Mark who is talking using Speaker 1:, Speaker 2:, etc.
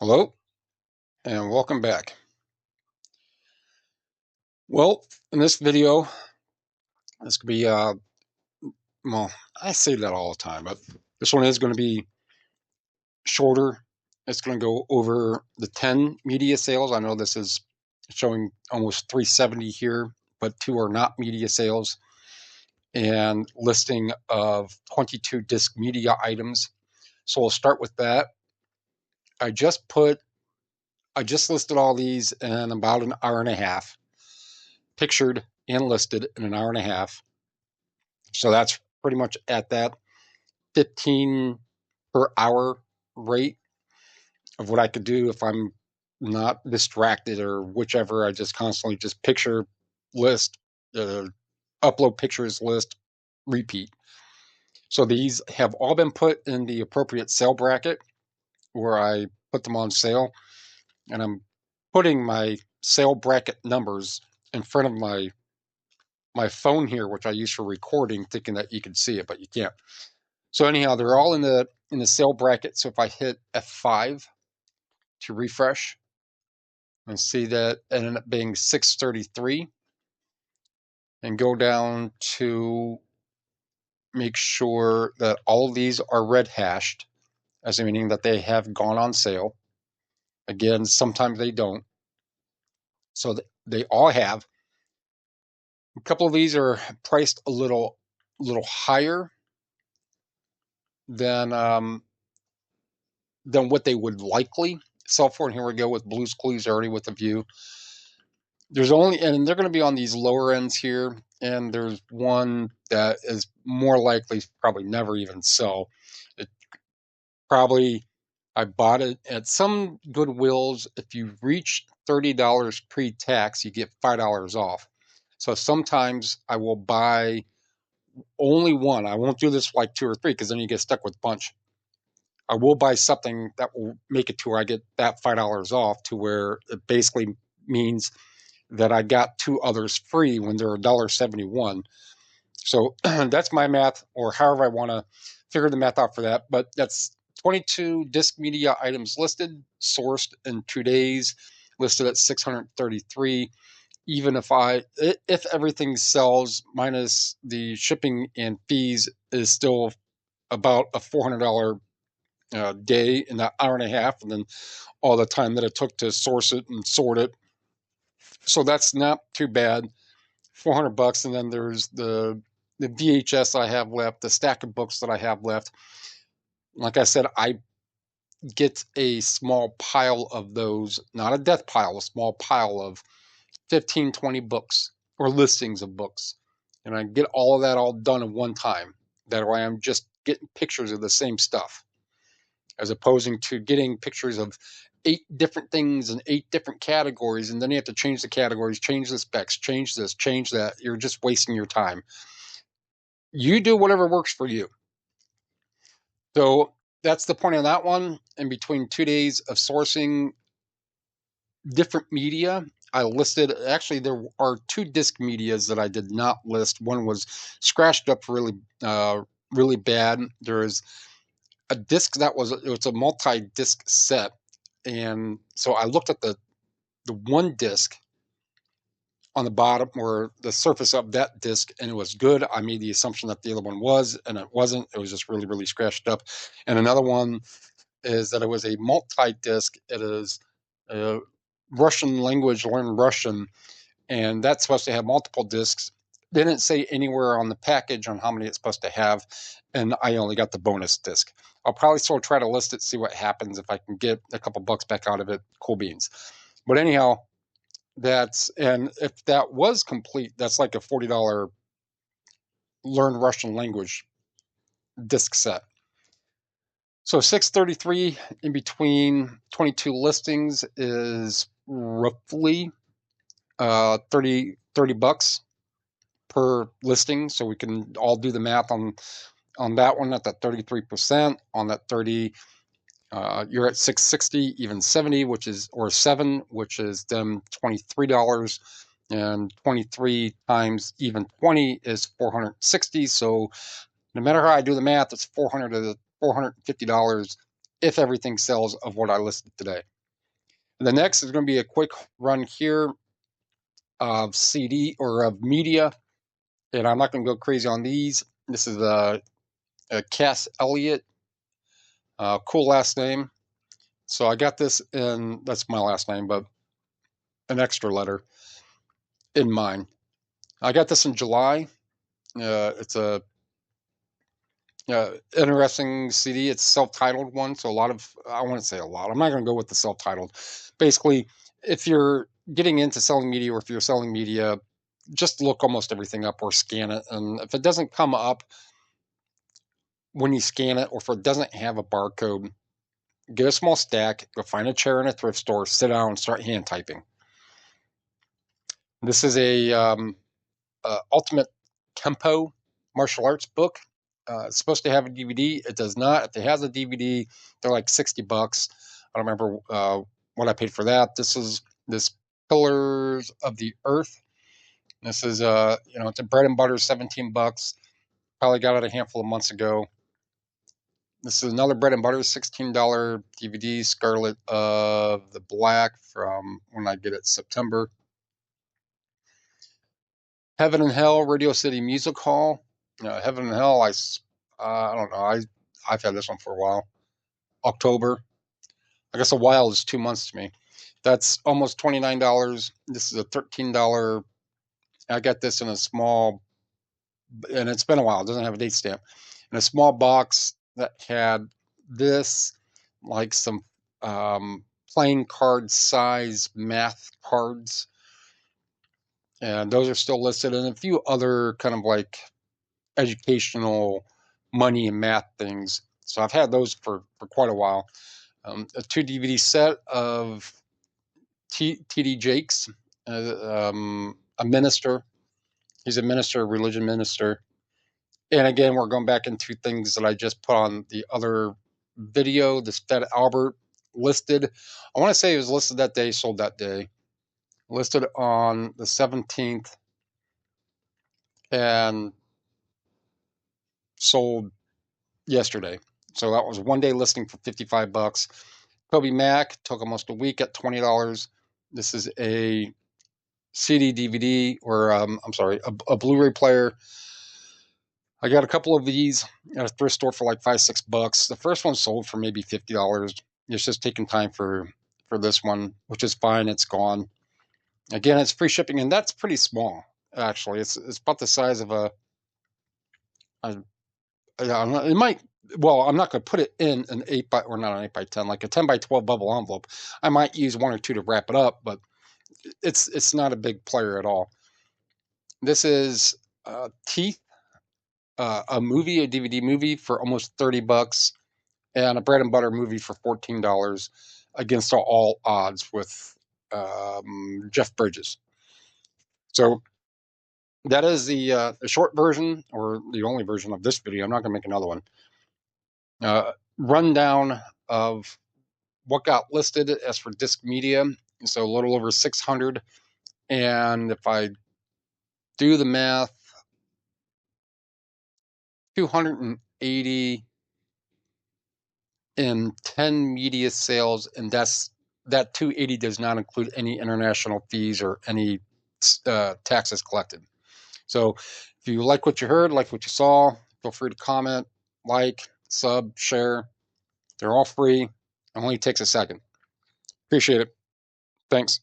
Speaker 1: Hello and welcome back. Well, in this video, this could be, well, I say that all the time, but this one is going to be shorter. It's going to go over the 10 media sales. I know this is showing almost 370 here, but 2 are not media sales, and listing of 22 disc media items. So we'll start with that. I just listed all these in about an hour and a half, pictured and listed in an hour and a half. So that's pretty much at that 15 per hour rate of what I could do if I'm not distracted or whichever. I just constantly just picture, list, upload pictures, list, repeat. So these have all been put in the appropriate sale bracket where I put them on sale, and I'm putting my sale bracket numbers in front of my phone here, which I use for recording, thinking that you can see it, but you can't. So anyhow, they're all in the sale bracket. So if I hit F5 to refresh and see that it ended up being 633, and go down to make sure that all of these are red hashed, as meaning that they have gone on sale. Again, sometimes they don't. So they all have. A couple of these are priced a little higher than what they would likely sell for. And here we go with Blue's Clues already with a view. There's only, and they're going to be on these lower ends here, and there's one that is more likely probably never even sell. It probably, I bought it at some Goodwills. If you reach $30 pre-tax, you get $5 off. So sometimes I will buy only one. I won't do this like 2 or 3 because then you get stuck with a bunch. I will buy something that will make it to where I get that $5 off, to where it basically means that I got 2 others free when they're $1.71. So that's my math, or however I want to figure the math out for that. But that's 22 disc media items listed, sourced in 2 days, listed at 633. Even if everything sells minus the shipping and fees, is still about a $400 day in that hour and a half, and then all the time that it took to source it and sort it. So that's not too bad. $400, and then there's the VHS I have left, the stack of books that I have left. Like I said, I get a small pile of those, not a death pile, a small pile of 15, 20 books or listings of books. And I get all of that all done at one time. That way I'm just getting pictures of the same stuff, as opposing to getting pictures of 8 different things in 8 different categories, and then you have to change the categories, change the specs, change this, change that. You're just wasting your time. You do whatever works for you. So that's the point of that one. In between 2 days of sourcing different media, I listed, actually there are 2 disc medias that I did not list. One was scratched up really bad. There is a disc that it's a multi-disc set, and so I looked at the one disc on the bottom, or the surface of that disc, and it was good. I made the assumption that the other one was, and it wasn't. It was just really scratched up. And another one is that it was a multi-disc. It is Russian language, learn Russian, and that's supposed to have multiple discs. They didn't say anywhere on the package on how many it's supposed to have, and I only got the bonus disc. I'll probably still try to list it, see what happens. If I can get a couple bucks back out of it, cool beans. But anyhow, and if that was complete, that's like a $40 learn Russian language disc set. So 633 in between 22 listings is roughly 30 bucks per listing. So we can all do the math on that one at that 33%. On that 30, you're at 660, even 70, which is, or 7, which is then $23. And 23 times even 20 is 460. So no matter how I do the math, it's $400 to $450 if everything sells of what I listed today. The next is going to be a quick run here of CD or of media, and I'm not going to go crazy on these. This is a Cass Elliott, cool last name. So I got this in, that's my last name, but an extra letter in mine. I got this in July. It's a interesting CD. It's self-titled one, so a lot of, I wouldn't say a lot. I'm not going to go with the self-titled. Basically, if you're getting into selling media, or if you're selling media, just look almost everything up or scan it. And if it doesn't come up when you scan it, or if it doesn't have a barcode, get a small stack, go find a chair in a thrift store, sit down, and start hand typing. This is a ultimate tempo martial arts book. It's supposed to have a DVD. It does not. If it has a DVD, they're like $60. I don't remember what I paid for that. This Pillars of the Earth. This is it's a bread and butter, $17. Probably got it a handful of months ago. This is another bread and butter, $16 DVD, Scarlet of the Black, from when I get it, September. Heaven and Hell, Radio City Music Hall. Heaven and Hell, I don't know. I've had this one for a while. October. I guess a while is 2 months to me. That's almost $29. This is a $13. I got this in a small, and it's been a while. It doesn't have a date stamp. In a small box that had this, like some playing card size math cards. And those are still listed, and a few other kind of like educational money and math things. So I've had those for quite a while. A 2 DVD set of T.D. Jakes, a minister. He's a minister, a religion minister. And again, we're going back into things that I just put on the other video. This Fed Albert listed. I want to say it was listed that day, sold that day. Listed on the 17th and sold yesterday. So that was 1 day listing for $55. Toby Mac took almost a week at $20. This is a CD DVD, or I'm sorry, a Blu-ray player. I got a couple of these at a thrift store for like $5-6. The first one sold for maybe $50. It's just taking time for this one, which is fine. It's gone. Again, it's free shipping, and that's pretty small. Actually, it's about the size of it might. Well, I'm not going to put it in an 8 by, or not an 8 by 10, like a 10 by 12 bubble envelope. I might use one or two to wrap it up, but it's not a big player at all. This is Teeth, a movie, a DVD movie for almost $30, and a bread and butter movie for $14, against all odds with Jeff Bridges. So that is the short version, or the only version of this video. I'm not going to make another one. Rundown of what got listed as for disc media. So a little over 600. And if I do the math, 280 in 10 media sales, and that 280 does not include any international fees or any taxes collected. So if you like what you heard, like what you saw, feel free to comment, like, sub, share. They're all free. It only takes a second. Appreciate it. Thanks.